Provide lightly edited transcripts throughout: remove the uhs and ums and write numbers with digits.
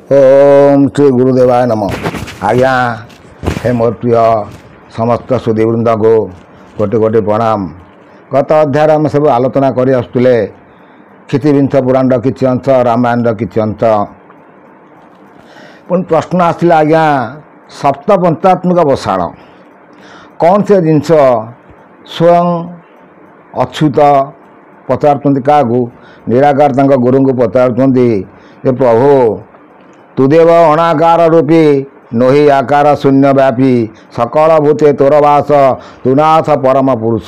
ओम श्री गुरुदेवाय नमः। आज्ञा हे मोर प्रिय समस्त सुधीवृंद को कोटि कोटि प्रणाम। गत अध्याय आम सब आलोचना कर आसुले क्षितिबिंश पुराण किसी अंश, रामायण किसी अंश। पुणी प्रश्न आसला आज्ञा सप्त पंचात्मिक बसाण कौन से जिनस स्वयं अच्युत पचार क्या निराकार गुरु को पचार प्रभु तुदेव अनाकार रूपी नोहि आकार शून्य व्यापी सकल भूते तोर वास तुनाथ परम पुरुष।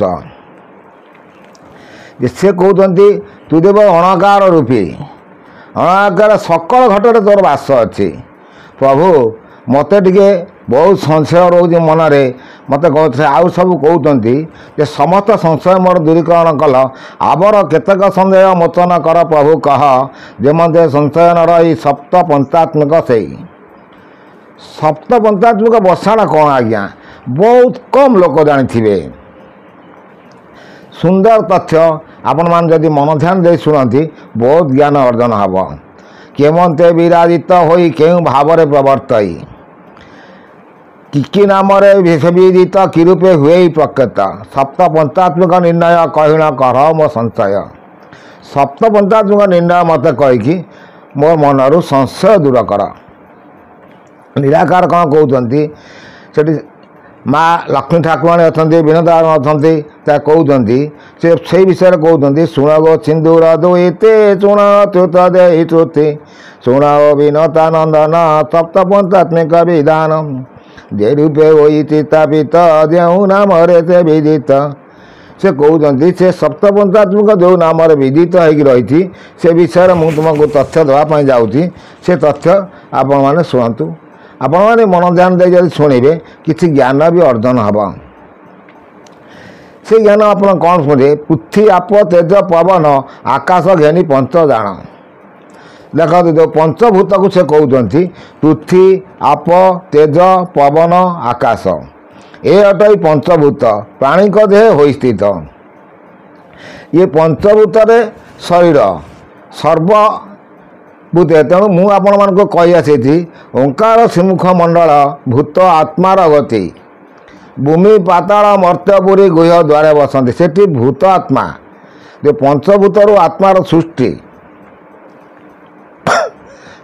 से कहते तुदेव अनाकार रूपी अनाकार सकल घटरे तोर वास अच्छी। प्रभु मते टिके बहुत संशय रोज मनरे मत आउ सब कहते समस्त संशय मोर दूरीकरण कल आवर केतक संदेह मोचन कर प्रभु कह जे मते संशय न रही सप्त पंचात्मिक से सप्त पंचात्मिक बसाण कौन आज्ञा बहुत कम लोक जानी। सुंदर तथ्य आपण मान जदि मन ध्यान दे शुणती बहुत ज्ञान अर्जन हब। केमंते विराजित होई केउ भावरे प्रवर्तई कि नाम विषविदित कि रूपे हुए प्रकृत सप्त पंचात्मिक निर्णय कहीन कर मो संशय। सप्त पंचात्मिक निर्णय मत कहीकि मो मनरु संशय दूर कर। निराकार कौन कहते से माँ लक्ष्मी ठाकुराणी अच्छा विनोदान अच्छा कहते से विषय कहते शुण गो सिंदूर दुईते शुण च्युत दे च्युति शुण विनोदानंदन सप्त पंचात्मिक विधान जे रूपे वही स्थापित जो नाम से विदित। से कहते से सप्त पंचात्मिक जो नाम विदित होगी रही से विषय मुझे तुमको तथ्य देवाई जाऊँगी। से तथ्य आपण मैंने शुणु आपण मैंने मन ध्यान दे जब शुणे किसी ज्ञान भी अर्जन हम। से ज्ञान आप कौन शुणे पृथ्वी आप तेज पवन आकाश घेनी पंच जान। देखो जो पंचभूत को से कहते पृथ्वी आप तेज पवन आकाश ये अटई पंचभूत प्राणी का देह हो स्थित। ये पंचभूत शरीर सर्व भूते तेणु मु आपण मान कही आसी ओंकार श्रीमुख मंडल भूत आत्मार गति भूमि पाताल मर्त्यपुरी गुह्य द्वारे बसती सेठी भूत आत्मा जो पंचभूतर आत्मार सृष्टि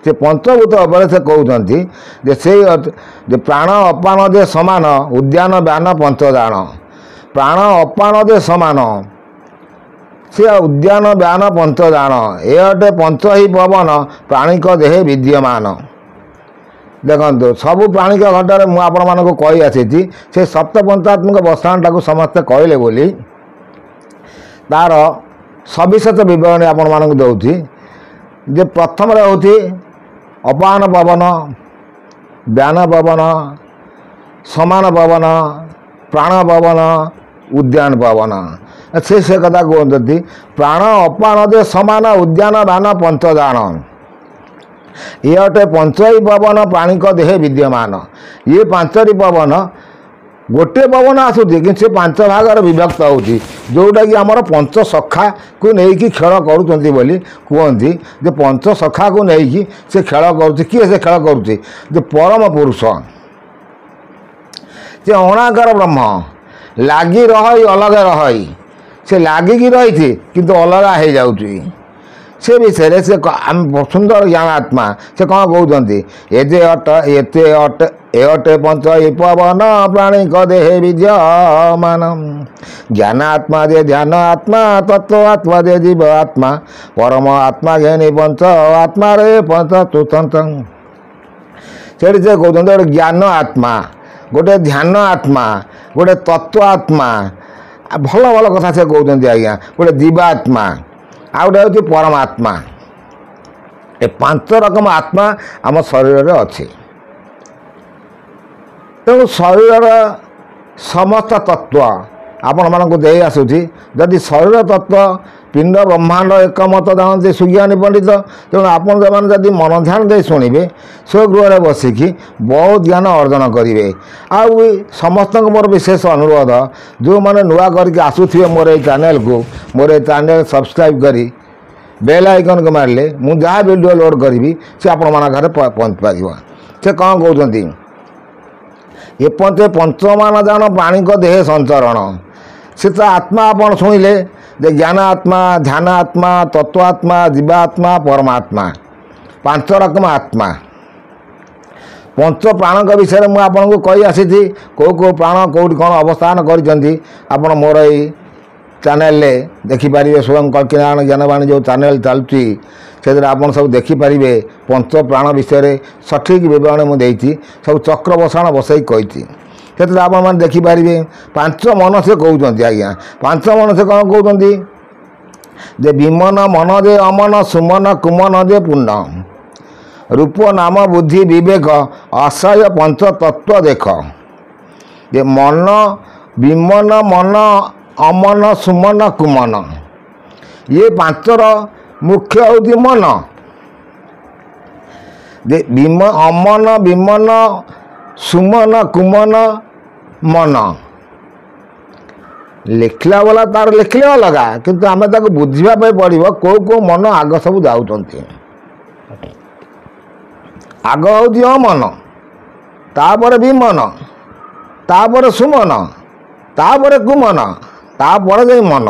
से पंचभूत उपर से कहते से प्राण अपान दे समान उद्यान व्यान पंचदान प्राण अपान दे समान से उद्यान व्यान पंचदान ए अटे पंच ही पवन प्राणिक देहे विद्यमान। देखो सबू प्राणिक घटरे मुझे कही आसी से सप्त पंचात्मिक बसाणटा को समस्ते कहले बोली तार सविशेष विवरणी आपण मानक दूसरी जे प्रथम होती अपान पवन व्यान पवन समान पवन प्राण पवन उद्यान पवन से कथा कहते प्राण अपान दे समान उद्यान व्यान पंचदान ये अटे पंच ही पवन प्राणिक देहे विद्यमान। ये पांचरी पवन गोटे पवन आसूँ कि से पांच भाग विभक्त होती जोटा कि आमर पंच सखा को लेकिन खेल करुँच बोली कहती जो पंच सखा को लेकिन से खेल करुँच किए से खेल करुँच जो परम पुरुष से अनाकार ब्रह्म लगी रही अलग रही से लगिकी रही किंतु अलग हो जाऊँगी। से विषय से सुंदर ज्ञान आत्मा से कौन कहते एजे अट एते अट एटे पंच पवन प्राणिक देहे विद्यमान ज्ञान आत्मा दे ध्यान आत्मा तत्व आत्मा दे जीव आत्मा परम आत्मा घेनी पंच आत्मा रे पंच चतुर्थ से कहते गोटे ज्ञान आत्मा गोटे ध्यान आत्मा गोटे तत्व आत्मा भल भल कथा से कहते आज्ञा गोटे जीवात्मा आ गए हूँ परमात्मा। ए पांच रकम आत्मा आम शरीर अच्छे तेणु शरीर समस्त तत्व आपण मानक दे आसूँ जदि शरीर तत्व पिंड ब्रह्मांड एकमत जानते सुज्ञानी पंडित तेणु आपन जदि मन ध्यान दे शुणे स्वगृह बसिकी बहुत ज्ञान अर्जन करेंगे। आउ समस्त मोर विशेष अनुरोध जो मैंने नुआ करके आसुवे मोर चैनल को मोर चैनल सब्सक्राइब करी बेल आइकन को मारे मुझे जहाँ वीडियो लोड करी से आपण घर पहुँच पार से कौन कहते एपंचे पंचमान जान प्राणी देहे संचरण से तो आत्मा आपण शुणिले ज्ञान आत्मा ध्यान आत्मा तत्वात्मा जीवात्मा परमात्मा 5 रकम आत्मा पंच प्राण विषय मुझे आपको कही आसी कौ प्राण कौटी कौन अवस्थान कर मोर ये चैनल देखिपारे स्वयं कल्किनारायण ज्ञानवाणी जो चैनल चलुची से आप सब देखिपारे पंच प्राण विषय सठिक विवरण मुझे सब चक्र बसाण बसई कही से आप देखिपारे 5 मन से कहते आज्ञा 5 मन से कौन कहते जे विमन मन दे अमन सुमन कुमन दे पुण्य रूप नाम बुद्धि विवेक असह्य पंच तत्व देख जे मन विमन मन अमन सुमन कुमन ये 5 मुख्य हूँ मन जे अमन विमन सुमन कुमन मन लिखला वाला तार लिखले अलग किंतु आम ताको बुझापी पड़ो कौ मन आग सब जाऊँच आग हूँ अमन तापर विमन तापर सुमन तापर कुमन तापर जाई मन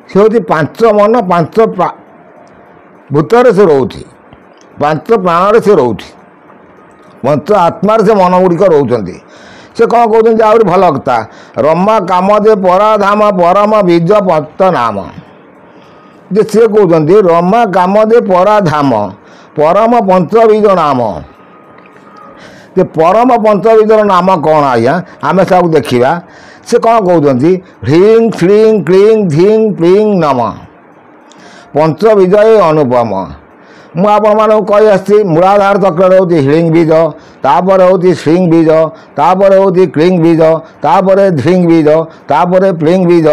से हूँ 5 मन 5 भूतर से रोचे 5 प्राण से रोचे 5 आत्मार से मन गुड़िक रोच से कौन कहते आहरी भल कथा रमा काम दे पराधाम परम बीज पत नाम जे सी कहते रमा काम दे पराधाम परम पंचबीज नाम जे परम पंचबीजर नाम कौन आज्ञा आम सब देखा से कौन कहते ह्रीं श्रीं क्लीं धीं प्रीं नम पंचबीज अनुपम मुझे आपण कही आसी मूलाधार चक्र हूँ हिलिंग बीज तापर हूँ श्रींग बीज तापर हूँ क्लींग बीज तापर ध्रींग बीज तापर प्लींग बीज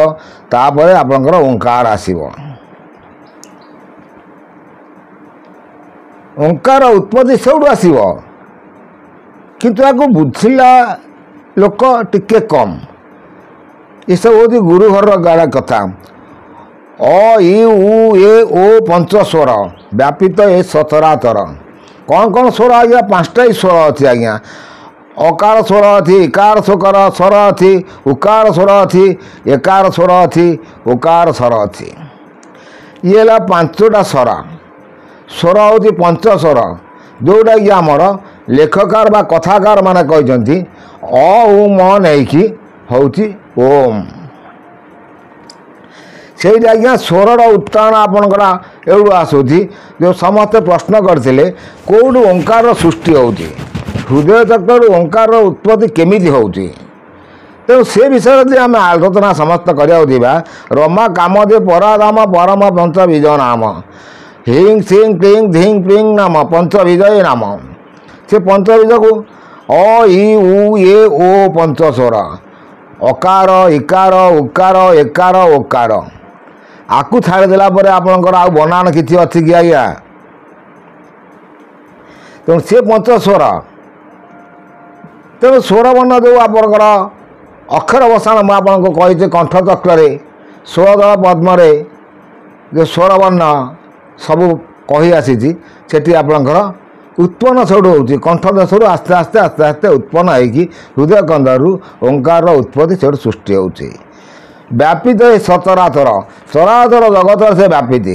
तापर आपणकर ओंकार आसीबो ओंकार उत्पत्ति सब आसीबो किंतु आपको बुझिला लोक टिके कम ये सब हूँ गुरु घर गाड़ा कथा अ इ उ ए ओ 5 स्वर व्यापित ए सचराचर कौन स्वर आज्ञा 5टा स्वर अच्छी आज्ञा अकार स्वर अच्छी इकार स्वर अच्छी उकार स्वर अच्छी एकार स्वर अच्छी उकार स्वर अच्छी ये है 5टा स्वर हूँ 5 स्वर जोटा कि आमर लेखकार बा कथाकार माने कहते अ उ म नहीं हूँ ओम से आज्ञा स्वर उत्तारण आपणकर एवं आसूँ जो समस्ते प्रश्न करते कौटू ओंकार सृष्टि होती हृदय चक्र ओंकार उत्पत्ति केमी होती तेणु से विषय आम आलोचना समस्त करा रमा काम दे पराधाम परम पंचबीज नाम ह्रीं श्रीं क्लीं धीं प्रीं नाम पंचबीज नाम से पंचबीज को अ इ उ ए ओ 5 स्वर अकार इकार उकार एकार ओकार आकु छाड़देला आपणकर आ बनान किसी अच्छी कि आज्ञा तेणु सी 5 स्वर तेणु स्वर वर्ण जो आपणकर अक्षर बसाण मुझे कही कंठ चक्र 16 दल पद्म जो स्वर वर्ण सब कही आसी से आपणकर उत्पन्न सब हो कंठ देश आस्ते आस्ते आस्ते आस्ते उत्पन्न होगी हृदय कंदरू ओंकार उत्पत्ति से सृष्टि होती व्यापित सचराचर चराचर जगत से व्यापित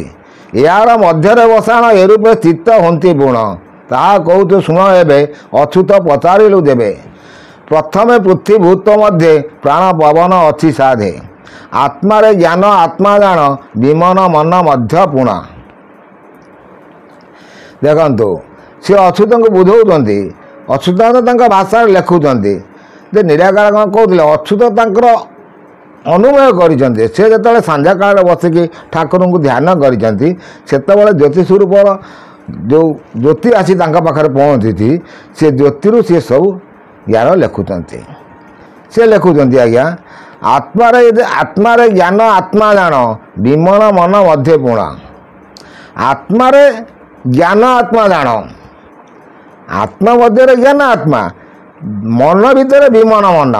यार मध्य बसाण ए रूपे स्थित हंती गुण ता कहते शुण ए अच्युत पचारू देवे प्रथम पृथ्वीभूत मध्य प्राण पवन अच्छी साधे आत्मारे ज्ञान आत्मा जान विमन मन मध्य पुण देखु सी अच्युत को बुझाऊँ अच्युत भाषा लिखुंट निराकार कौन कहते अच्युत अनुमय कर जो संध्या काल बसिकी ठाकुर को ध्यान कर ज्योतिष रूप जो ज्योति आसी पाखे पहुँची से ज्योति सी सब ज्ञान लिखुंट से लिखुंट आज्ञा आत्मारे ज्ञान आत्मा जान विमन मन मध्य पुण आत्मारे ज्ञान आत्मा जान आत्मा मध्य ज्ञान आत्मा मन भितर विमन मन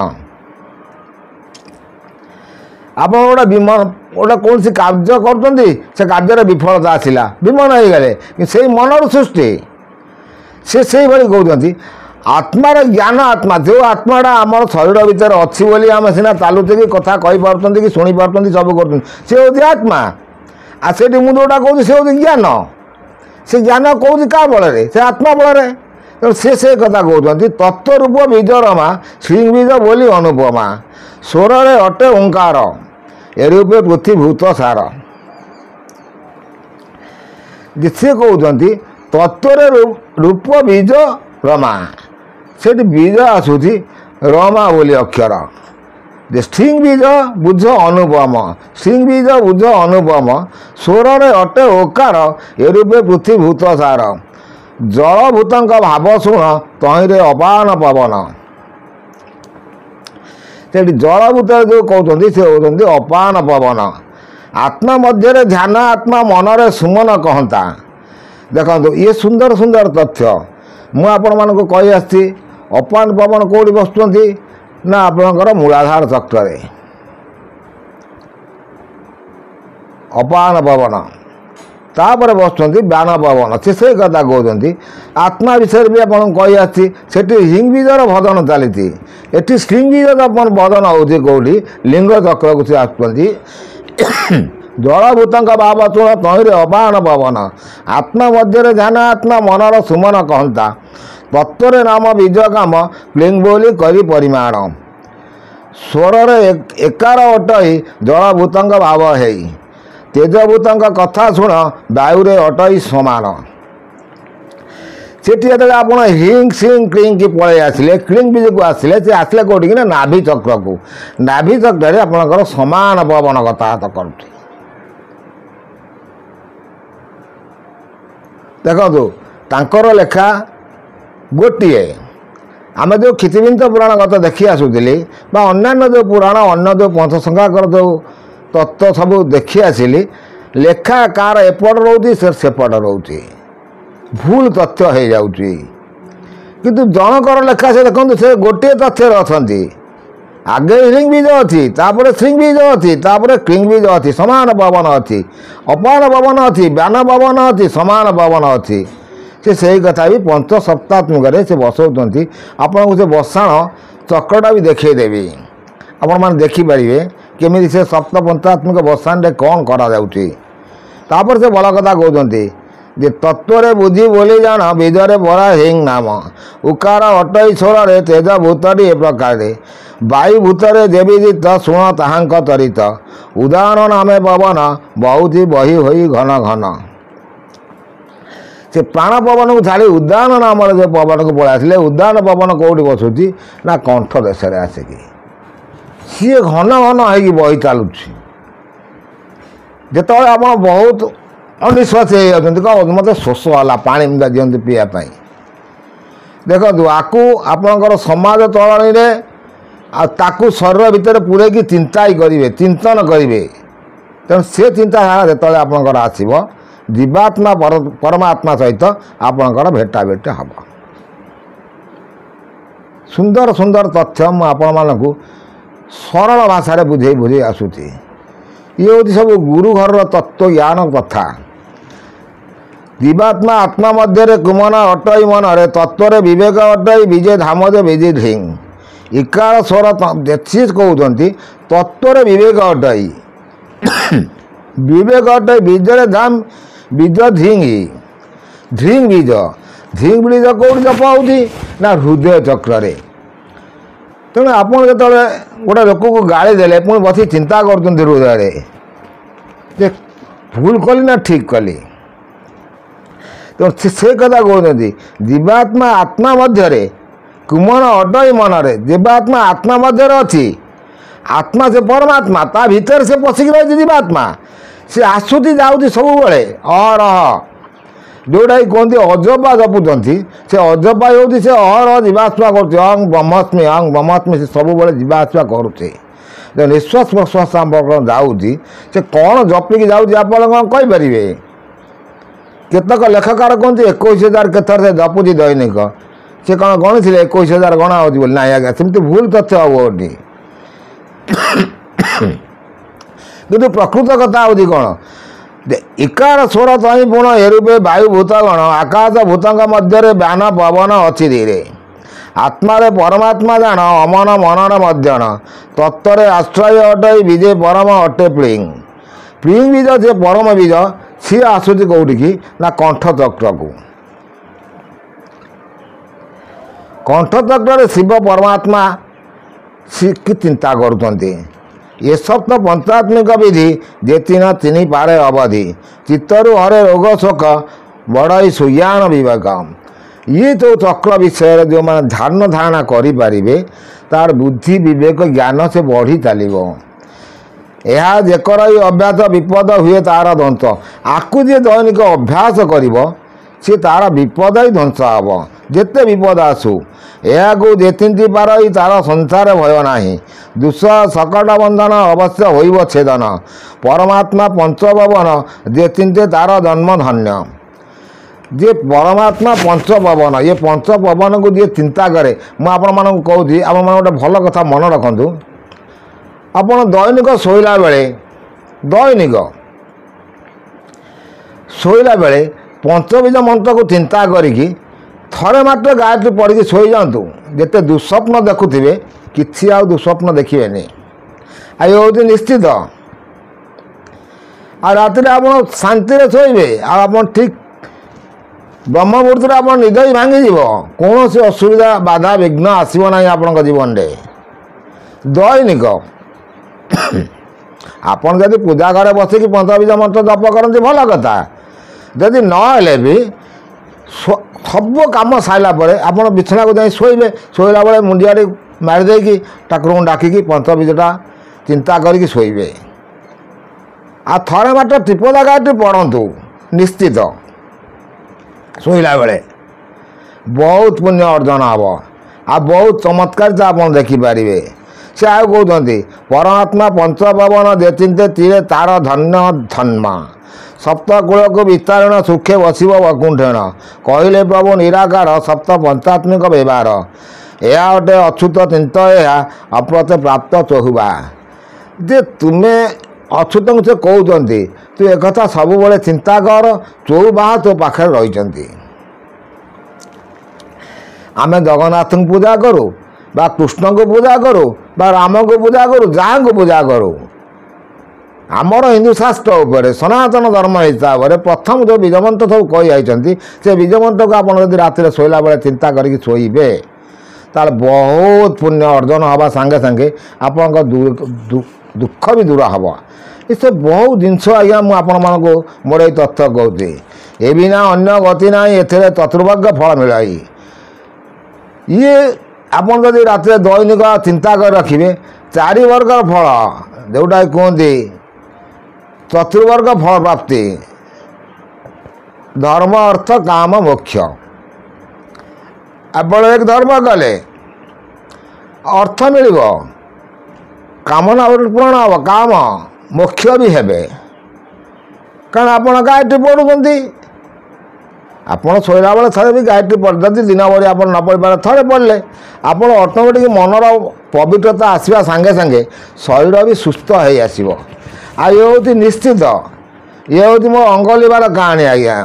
आप गोटे विमन गोटे कौन कार्य कर कार्य विफलता आसला विमन हो गले से मनर सृष्टि से भाई कहते आत्मार ज्ञान आत्मा जो आत्माटा आम शरीर भितर अच्छी बोली आम सीना चलुचे कि कथा कहीपी कि शुणी पार्टी सब कर सी हूँ आत्मा आ से मुझे जोटा कहूँ सी हूँ ज्ञान से ज्ञान कौन क्या बल से आत्मा बल तेणु से कथा कहते तत्वरूप बीज रमा श्रृंग बीज बोली अनुपमा स्वर अटे ओंकार एरूपे पृथ्वीभूत सार सी कहते तत्व रूप बीज रमा से बीज आसूसी रमा बोली अक्षर स्ट्रिंग बीज बुझ अनुपम स्ट्रिंग बीज बुझ अनुपम स्वर अटे ओकार एरूपे पृथ्वीभूत सार जलभूत भाव शुण तहिरे अपान पवन से जलभूत जो कहते से होती अपान पवन आत्मा मध्य ध्यान आत्मा मनरे सुमन कहता देखो ये सुंदर सुंदर तथ्य मुझे कही आसी अपान पवन कौटी बसुँच ना आपणकर मूलाधार चक्र अपान पवन तापर बसुँच व्यान पवन से कथा कहते आत्मा विषय भी आप कही आसी हिंग बीजर भजन चली एटी श्रृंग बीजर भजन होती कौटी लिंग चक्र को सी आसुँच जलभूत भाव चूण तहिरे अपान पवन आत्मा मध्य ध्यान आत्मा मनर सुमन कहता तत्व नाम बीज काम क्लिंग बोली करी परिमाण स्वर एकार अटई जलभूत भाव है तेजभूत कथा शुण वायुरे अटई समान सेठी आप हिंग सिंग क्लिंग की पलि आसिले क्लिंग बीज को आसिले से आसिले कौटी कि नाभि चक्र को नाभि चक्र आपंकर समान पवन कथाबार्ता कर देखो तांकर लेखा गोटे आम जो क्षितिबिंद पुराण गत देखी आसुली अन्य जो पुराण अन्य जो पंचसंख्याकर जो तत्व सब देखी आसिली लेखा कार एपट रोचे सेपट रोचे भूल तथ्य हो जाऊँगी किंतु जनकर लेखा से देखते से गोटे तथ्य अच्छा आगे हिंग बीज अच्छी श्रृंग बीज अच्छी क्लिंग बीज अच्छी समान पवन अच्छी अपान पवन अच्छी व्यान पवन अच्छी समान पवन अच्छी से कथा भी पंच सप्तात्मक से बसौती आपको से बसाण चक्रटा भी देखदेवी आपण मैंने देखिपारे केमी से सप्त पंचात्मक बसाण कौन करापर से बल कथा कहते जे तत्व बुद्धि बोली जान बीजरे बरा हिंग नाम उकार अटई स्वर तेज भूतटी ए प्रकार वायु भूतरे देवीजित शुण ताहांक तरित उदाहरण नामे पवन बहुत ही बही होई घन घन से प्राण पवन को छाड़ी उदान नाम जो पवन को पलि आसिले उदान पवन कौटी बसुची ना कंठ देश आसिक सी घन घन हो बही चलुची जिते आप बहुत अनिश्वास हो मत शोष है पानी मुदा दिखते पीवाई देखो आपको आपणकर समाज चलनी ताकू शरीर भितर पूरे चिंता ही करेंगे चिंतन करेंगे तेणु से चिंताधारा जो आपंकर आसो जीवात्मा परमात्मा सहित आपणकर भेटा भेट हम सुंदर सुंदर तथ्य मुझे सरल भाषा बुझे बुझे आसूची ये हूँ सब गुरु घर तत्व ज्ञान कथा जीवात्मा आत्मा मध्य कुमन अटई मनरे तत्व विवेक अटई विजय धाम जे विजय ढिंग इकार स्वर देखी कहते तत्व विवेक अटई विवेक अटई बीजरे धाम बीज धिंग धिंग बीज धिंग बीज कौट जप होती ना हृदय चक्र तेणु आप जो गोटे लोक को गाड़ी देले पुणी बस चिंता कर हृदय भूल कली ना ठीक कली तो से कथा कहते जीवात्मा आत्मा मध्य कुमन अटई मनरे जीवात्मा आत्मा मध्य अच्छी आत्मा से परमात्मा ता भीतर से पशिक रही जीवात्मा से आसुति जाऊँगी सब बड़े अरह जोटा कहते अजपा जपुंट से अजपा हो से अहरह जीवात्मा कर से सब बड़े जीवात्मा करुचे निश्वास प्रश्वास जाऊँगी से कौन जपिकी जाऊँगी आप कहींपारे केतक लेखकार कहते 21,000 केथर से जपुची दैनिक से कौन गणी थे 21,000 गणा हो ना आज्ञा सेमती भूल तथ्य हम କିନ୍ତୁ ପ୍ରକୃତ କଥା ହେଉଛି କ'ଣ, ଇକାର ସ୍ୱର ତହିଁ ପୁଣ ଏରୂପେ ବାୟୁ ଭୂତଗଣ ଆକାଶ ଭୂତଙ୍କ ମଧ୍ୟରେ ବ୍ୟାନ ପବନ ଅଛି ଧୀରେ। ଆତ୍ମାରେ ପରମାତ୍ମା ଜାଣ ଅମନ ମନର ମଧ୍ୟଣ ତତ୍ତ୍ୱରେ ଆଶ୍ରୟ ଅଟଇ ବିଜେ ପରମ ଅଟେ ପ୍ଲିଙ୍ଗ। ପ୍ଲିଙ୍ଗ ବୀଜ ଯେ ପରମ ବୀଜ ସିଏ ଆସୁଛି କେଉଁଠିକି ନା କଣ୍ଠଚକ୍ରକୁ। କଣ୍ଠଚକ୍ରରେ ଶିବ ପରମାତ୍ମା କି ଚିନ୍ତା କରୁଛନ୍ତି। ଏ ସପ୍ତ ପଞ୍ଚାତ୍ମିକ ବିଧି ଯେତିନ ତିନି ପାରେ ଅବଧି ଚିତ୍ତରୁ ହରେ ରୋଗ ଶୋକ ବଡ଼ଇ ସୁଜ୍ଞାନ ବିବେକ। ଇଏ ଯେଉଁ ଚକ୍ର ବିଷୟରେ ଯେଉଁମାନେ ଧ୍ୟାନ ଧାରଣା କରିପାରିବେ ତାର ବୁଦ୍ଧି ବିବେକ ଜ୍ଞାନ ସେ ବଢ଼ି ଚାଲିବ। ଏହା ଯେକର ଅଭ୍ୟାସ ବିପଦ ହୁଏ ତାର ଧ୍ୱଂସ। ଆକୁ ଯିଏ ଦୈନିକ ଅଭ୍ୟାସ କରିବ ସେ ତାର ବିପଦ ହିଁ ଧ୍ୱଂସ ହେବ। ଯେତେ ବିପଦ ଆସୁ ଏହାକୁ ଯେତିନ୍ତି ପାରଇ ତାର ସଂସାର ଭୟ ନାହିଁ। ଦୁଃଖ ସକଟ ବନ୍ଧନ ଅବଶ୍ୟ ହୋଇବ ଛେଦନ। ପରମାତ୍ମା ପଞ୍ଚପବନ ଯେତିନ୍ତେ ତାର ଜନ୍ମ ଧନ୍ୟ। ଯେ ପରମାତ୍ମା ପଞ୍ଚପବନ, ଏ ପଞ୍ଚପବନକୁ ଯିଏ ଚିନ୍ତା କରେ, ମୁଁ ଆପଣମାନଙ୍କୁ କହୁଛି, ଆପଣମାନେ ଗୋଟେ ଭଲ କଥା ମନେ ରଖନ୍ତୁ। ଆପଣ ଦୈନିକ ଶୋଇଲା ବେଳେ ପଞ୍ଚବୀଜ ମନ୍ତ୍ରକୁ ଚିନ୍ତା କରିକି ଥରେ ମାତ୍ର ଗାୟତ୍ରୀ ପଢ଼ିକି ଶୋଇଯାଆନ୍ତୁ। ଯେତେ ଦୁଃସ୍ୱପ୍ନ ଦେଖୁଥିବେ କିଛି ଆଉ ଦୁଃସ୍ୱପ୍ନ ଦେଖିବେନି। ଆଉ ଇଏ ହେଉଛି ନିଶ୍ଚିତ। ଆଉ ରାତିରେ ଆପଣ ଶାନ୍ତିରେ ଶୋଇବେ। ଆଉ ଆପଣ ଠିକ୍ ବ୍ରହ୍ମ ମୁହୂର୍ତ୍ତରେ ଆପଣ ନିଦ ହିଁ ଭାଙ୍ଗିଯିବ। କୌଣସି ଅସୁବିଧା ବାଧା ବିଘ୍ନ ଆସିବ ନାହିଁ ଆପଣଙ୍କ ଜୀବନରେ। ଦୈନିକ ଆପଣ ଯଦି ପୂଜା ଘରେ ବସିକି ପଞ୍ଚବୀଜ ମନ୍ତ୍ର ଜପ କରନ୍ତି ଭଲ କଥା। ଯଦି ନହେଲେ ବି ସବୁ କାମ ସାରିଲା ପରେ ଆପଣ ବିଛଣାକୁ ଯାଇ ଶୋଇବେ। ଶୋଇଲା ବେଳେ ମୁଣ୍ଡିଆଟି ମାରିଦେଇକି ଠାକୁରଙ୍କୁ ଡାକିକି ପଞ୍ଚବୀଜଟା ଚିନ୍ତା କରିକି ଶୋଇବେ। ଆଉ ଥରେ ମାତ୍ର ତ୍ରିପଦା ଗାୟତ୍ରୀ ପଢ଼ନ୍ତୁ ନିଶ୍ଚିତ। ଶୋଇଲା ବେଳେ ବହୁତ ପୁଣ୍ୟ ଅର୍ଜନ ହେବ। ଆଉ ବହୁତ ଚମତ୍କାରିତା ଆପଣ ଦେଖିପାରିବେ। ସେ ଆଉ କହୁଛନ୍ତି ପରମାତ୍ମା ପଞ୍ଚପବନ ଯେତିନ୍ତେ ତୀରେ ତାର ଧନ୍ୟ ଧନ୍ମା। ସପ୍ତକୂଳକୁ ବିସ୍ତାରଣ ସୁଖେ ବସିବ ବୈକୁଣ୍ଠେଣ। କହିଲେ ପ୍ରଭୁ ନିରାକାର ସପ୍ତ ପଞ୍ଚାତ୍ମିକ ବ୍ୟବହାର। ଏହା ଅଟେ ଅଚ୍ୟୁତ ଚିନ୍ତ ଏହା ଅପ୍ରତ୍ୟ ପ୍ରାପ୍ତ ଚହୁବା। ଯେ ତୁମେ ଅଚ୍ୟୁତଙ୍କୁ ସେ କହୁଛନ୍ତି ତୁ ଏକଥା ସବୁବେଳେ ଚିନ୍ତା କର, ଚଉବାହା ତୋ ପାଖରେ ରହିଛନ୍ତି। ଆମେ ଜଗନ୍ନାଥଙ୍କୁ ପୂଜା କରୁ ବା କୃଷ୍ଣଙ୍କୁ ପୂଜା କରୁ ବା ରାମଙ୍କୁ ପୂଜା କରୁ, ଯାହାଙ୍କୁ ପୂଜା କରୁ, ଆମର ହିନ୍ଦୁ ଶାସ୍ତ୍ର ଉପରେ ସନାତନ ଧର୍ମ ହିସାବରେ ପ୍ରଥମ ଯେଉଁ ବୀଜମନ୍ତ୍ର ସବୁ କହିଯାଇଛନ୍ତି ସେ ବୀଜମନ୍ତ୍ରକୁ ଆପଣ ଯଦି ରାତିରେ ଶୋଇଲା ବେଳେ ଚିନ୍ତା କରିକି ଶୋଇବେ ତାହେଲେ ବହୁତ ପୁଣ୍ୟ ଅର୍ଜନ ହେବା ସାଙ୍ଗେ ସାଙ୍ଗେ ଆପଣଙ୍କ ଦୁଃଖ ବି ଦୂର ହେବ। ଏସବୁ ବହୁତ ଜିନିଷ ଆଜ୍ଞା ମୁଁ ଆପଣମାନଙ୍କୁ ମୋର ଏଇ ତଥ୍ୟ କହୁଛି। ଏ ବିନା ଅନ୍ୟ ଗତି ନାହିଁ, ଏଥିରେ ଚତୁର୍ଭୁଜ ଫଳ ମିଳାଇ। ଇଏ ଆପଣ ଯଦି ରାତିରେ ଦୈନିକ ଚିନ୍ତା କରି ରଖିବେ 4 ବର୍ଗର ଫଳ ଯେଉଁଟା କୁହନ୍ତି ଚତୁର୍ବର୍ଗ ଫଳ ପ୍ରାପ୍ତି, ଧର୍ମ ଅର୍ଥ କାମ ମୋକ୍ଷ। ଆପଣ ଏକ ଧର୍ମ କଲେ ଅର୍ଥ ମିଳିବ, କାମନା ପୂରଣ ହେବ, କାମ ମୋକ୍ଷ ବି ହେବେ। କାରଣ ଆପଣ ଗାୟତ୍ରୀ ପଢ଼ୁଛନ୍ତି। ଆପଣ ଶୋଇଲା ବେଳେ ଥରେ ବି ଗାୟତ୍ରୀ ପଢ଼, ଯଦି ଦିନ ଭରି ଆପଣ ନ ପଢ଼ିପାରେ ଥରେ ପଢ଼ିଲେ ଆପଣ ଅଟୋମେଟିକ୍ ମନର ପବିତ୍ରତା ଆସିବା ସାଙ୍ଗେ ସାଙ୍ଗେ ଶରୀର ବି ସୁସ୍ଥ ହେଇ ଆସିବ। ଆଉ ଇଏ ହେଉଛି ନିଶ୍ଚିତ, ଇଏ ହେଉଛି ମୋ ଅଙ୍ଗଲିବାର କାହାଣୀ ଆଜ୍ଞା।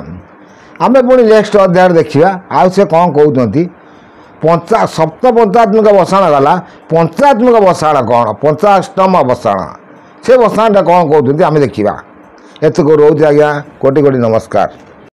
ଆମେ ପୁଣି ନେକ୍ସଟ ଅଧ୍ୟାୟରେ ଦେଖିବା ଆଉ ସେ କ'ଣ କହୁଛନ୍ତି। ସପ୍ତ ପଞ୍ଚାତ୍ମିକ ବସାଣ ଗଲା, ପଞ୍ଚାତ୍ମିକ ବସାଣ କ'ଣ, ପଞ୍ଚାଷ୍ଟମ ବସାଣ, ସେ ବସାଣଟା କ'ଣ କହୁଛନ୍ତି ଆମେ ଦେଖିବା। ଏତିକି ରହୁଛି ଆଜ୍ଞା। କୋଟି କୋଟି ନମସ୍କାର।